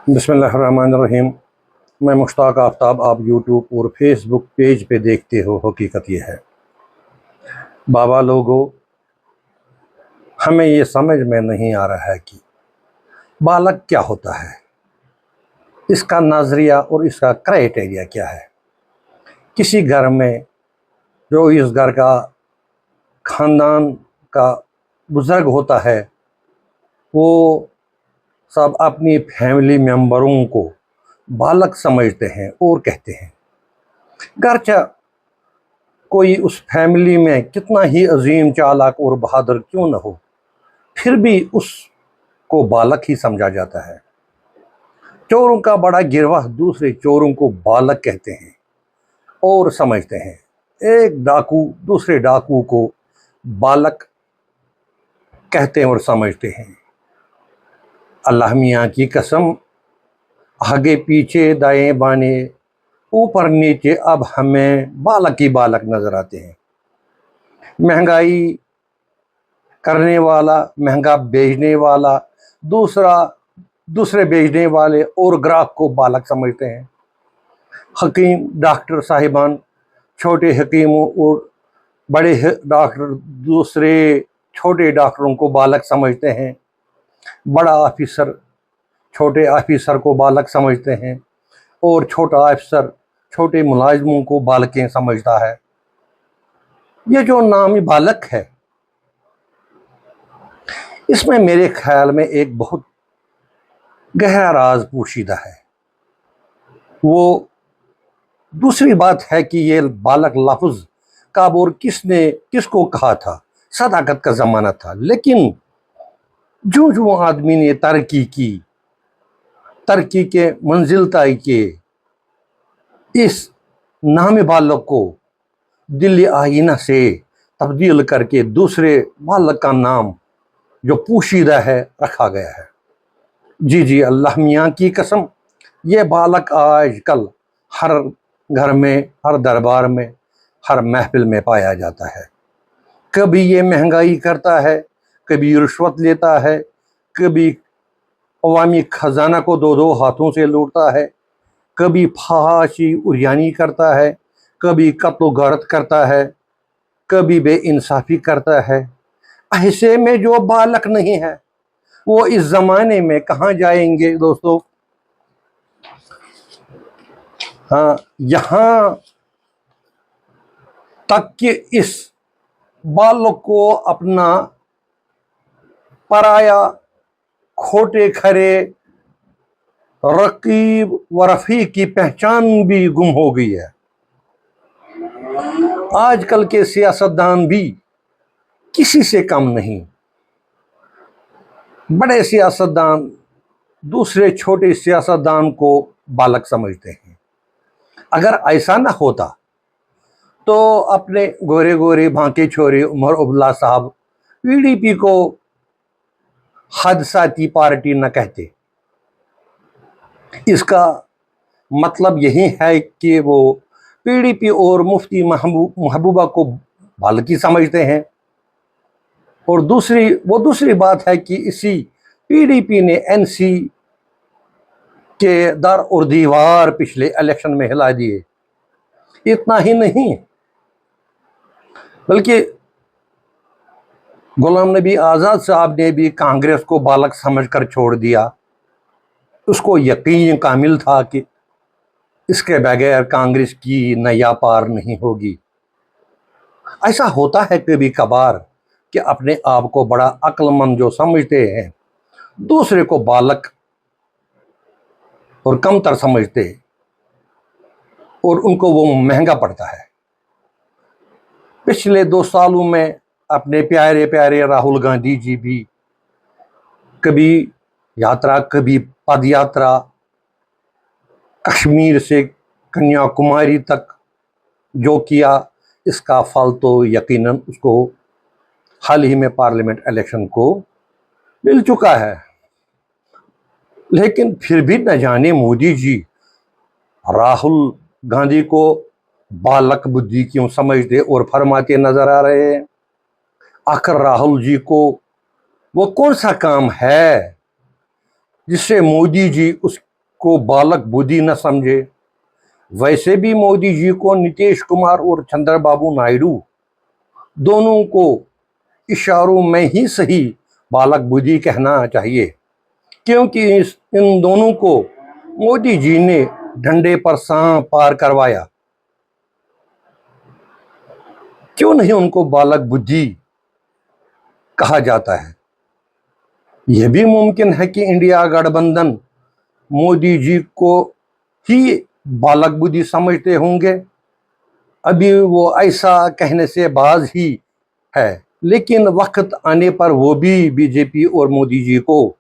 बिस्मिल्लाहिर्रहमानिर्रहीम। मैं मुश्ताक आफ्ताब, आप यूट्यूब और फेसबुक पेज पे देखते हो। हकीकत ये है बाबा लोगों, हमें ये समझ में नहीं आ रहा है कि बालक क्या होता है, इसका नज़रिया और इसका क्राइटेरिया क्या है। किसी घर में जो इस घर का ख़ानदान का बुज़ुर्ग होता है, वो सब अपनी फैमिली मेंबरों को बालक समझते हैं और कहते हैं, गर्चा कोई उस फैमिली में कितना ही अजीम, चालाक और बहादुर क्यों न हो, फिर भी उसको बालक ही समझा जाता है। चोरों का बड़ा गिरवाह दूसरे चोरों को बालक कहते हैं और समझते हैं। एक डाकू दूसरे डाकू को बालक कहते हैं और समझते हैं। अल्लाह मियाँ की कसम, आगे पीछे दाएं बाएं ऊपर नीचे अब हमें बालक ही बालक नजर आते हैं। महंगाई करने वाला, महंगा बेचने वाला, दूसरे बेचने वाले और ग्राहक को बालक समझते हैं। हकीम, डॉक्टर साहिबान छोटे हकीमों और बड़े डॉक्टर दूसरे छोटे डॉक्टरों को बालक समझते हैं। बड़ा ऑफिसर छोटे ऑफिसर को बालक समझते हैं और छोटा ऑफिसर छोटे मुलाजिमों को बालकें समझता है। ये जो नाम ही बालक है, इसमें मेरे ख्याल में एक बहुत गहरा राज पोशीदा है। वो दूसरी बात है कि ये बालक लफ्ज़ कब और किसको कहा था। सदाकत का ज़माना था, लेकिन जो जो आदमी ने तरक्की के मंजिल तय किए, इस नाम बालक को दिल आईना से तब्दील करके दूसरे बालक का नाम जो पोशीदा है रखा गया है। जी, अल्लाह मियाँ की कसम, ये बालक आजकल हर घर में, हर दरबार में, हर महफिल में पाया जाता है। कभी ये महंगाई करता है, कभी रिश्वत लेता है, कभी अवामी खजाना को दो हाथों से लूटता है, कभी फहाशी उरियानी करता है, कभी कत्ल गारत करता है, कभी बेइंसाफ़ी करता है। ऐसे में जो बालक नहीं है, वो इस ज़माने में कहाँ जाएंगे दोस्तों। हाँ, यहाँ तक कि इस बालक को अपना पराया, खोटे खरे, रकीब व रफ़ीक की पहचान भी गुम हो गई है। आजकल के सियासतदान भी किसी से कम नहीं। बड़े सियासतदान दूसरे छोटे सियासतदान को बालक समझते हैं। अगर ऐसा ना होता तो अपने गोरे गोरे भांके छोरे उमर अब्दुल्ला साहब पीडीपी को हादसाती पार्टी न कहते। इसका मतलब यही है कि वो पीडीपी और मुफ्ती महबूबा को बालकी समझते हैं। और दूसरी बात है कि इसी पीडीपी ने एनसी के दर और दीवार पिछले इलेक्शन में हिला दिए। इतना ही नहीं, बल्कि गुलाम नबी आज़ाद साहब ने भी कांग्रेस को बालक समझकर छोड़ दिया। उसको यकीन कामिल था कि इसके बगैर कांग्रेस की नैया पार नहीं होगी। ऐसा होता है कभी कभार कि अपने आप को बड़ा अक्लमंद जो समझते हैं, दूसरे को बालक और कमतर समझते, और उनको वो महंगा पड़ता है। पिछले 2 सालों में अपने प्यारे प्यारे राहुल गांधी जी भी कभी यात्रा, कभी पद यात्रा, कश्मीर से कन्याकुमारी तक जो किया, इसका फल तो यकीनन उसको हाल ही में पार्लियामेंट इलेक्शन को मिल चुका है। लेकिन फिर भी न जाने मोदी जी राहुल गांधी को बालक बुद्धि क्यों समझते और फरमाते नजर आ रहे हैं। आखिर राहुल जी को वो कौन सा काम है जिससे मोदी जी को बालक बुद्धि न समझे। वैसे भी मोदी जी को नीतीश कुमार और चंद्रबाबू नायडू दोनों को इशारों में ही सही बालक बुद्धि कहना चाहिए, क्योंकि इन दोनों को मोदी जी ने डंडे पर सांप पार करवाया। क्यों नहीं उनको बालक बुद्धि कहा जाता है? यह भी मुमकिन है कि इंडिया गठबंधन मोदी जी को ही बालक बुद्धि समझते होंगे। अभी वो ऐसा कहने से बाज ही है, लेकिन वक्त आने पर वो भी बीजेपी और मोदी जी को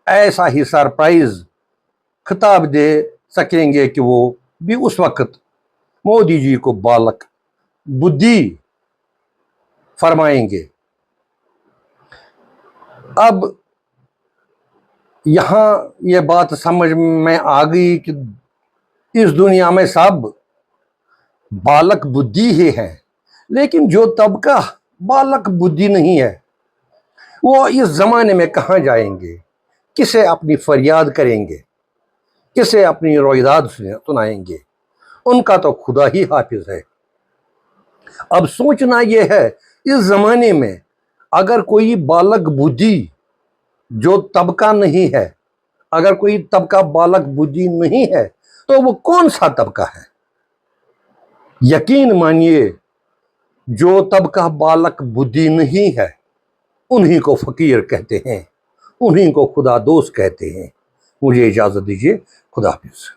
ऐसा ही सरप्राइज खिताब दे सकेंगे कि वो भी उस वक्त मोदी जी को बालक बुद्धि फरमाएंगे। अब यहाँ ये बात समझ में आ गई कि इस दुनिया में सब बालक बुद्धि ही है, लेकिन जो तबका बालक बुद्धि नहीं है वो इस जमाने में कहाँ जाएंगे, किसे अपनी फरियाद करेंगे, किसे अपनी रोइदाद सुनाएंगे? उनका तो खुदा ही हाफिज है। अब सोचना यह है, इस जमाने में अगर कोई बालक बुद्धि जो तबका नहीं है, अगर कोई तबका बालक बुद्धि नहीं है, तो वो कौन सा तबका है? यकीन मानिए, जो तबका बालक बुद्धि नहीं है उन्हीं को फकीर कहते हैं, उन्हीं को खुदा दोस्त कहते हैं। मुझे इजाजत दीजिए। खुदा हाफिज।